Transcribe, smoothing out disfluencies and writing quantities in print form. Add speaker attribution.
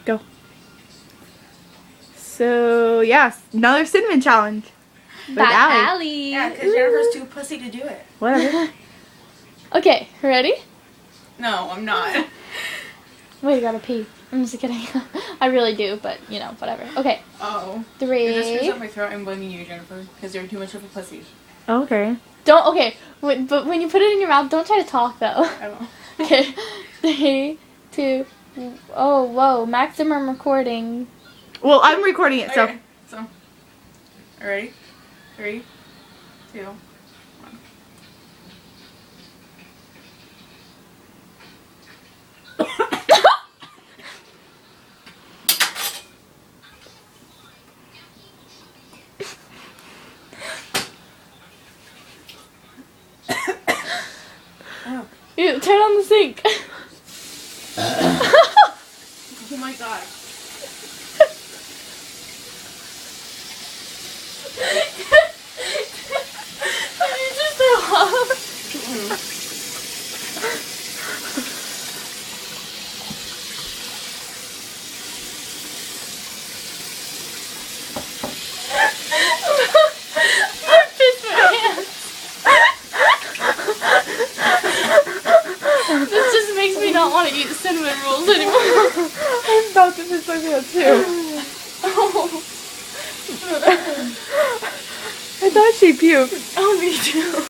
Speaker 1: Go. So, yes, another cinnamon challenge. With
Speaker 2: That's
Speaker 1: Allie.
Speaker 2: Allie.
Speaker 3: Yeah, because Jennifer's too pussy to do it.
Speaker 1: Whatever.
Speaker 2: Okay, ready?
Speaker 3: No, I'm not.
Speaker 2: Wait, I gotta pee. I'm just kidding. I really do, but you know, whatever. Okay,
Speaker 3: Oh.
Speaker 2: 3.
Speaker 3: If this goes up my throat, I'm blaming you, Jennifer, because you're too much of a pussy.
Speaker 1: Okay.
Speaker 2: Don't. Okay, but when you put it in your mouth, don't try to talk though.
Speaker 3: I won't.
Speaker 2: Okay, 3, 2. Oh, whoa! Maximum recording.
Speaker 1: Well, I'm recording it, so.
Speaker 3: Okay, so. All ready? 3, 2, 1. Oh.
Speaker 2: You turn on the sink.
Speaker 3: Oh my god.
Speaker 2: Did you just throw up? I pissed my hands. This just makes me not want to eat cinnamon rolls anymore.
Speaker 1: I'm about to piss my pants too.
Speaker 2: Oh.
Speaker 1: I thought she puked.
Speaker 2: Oh, me too.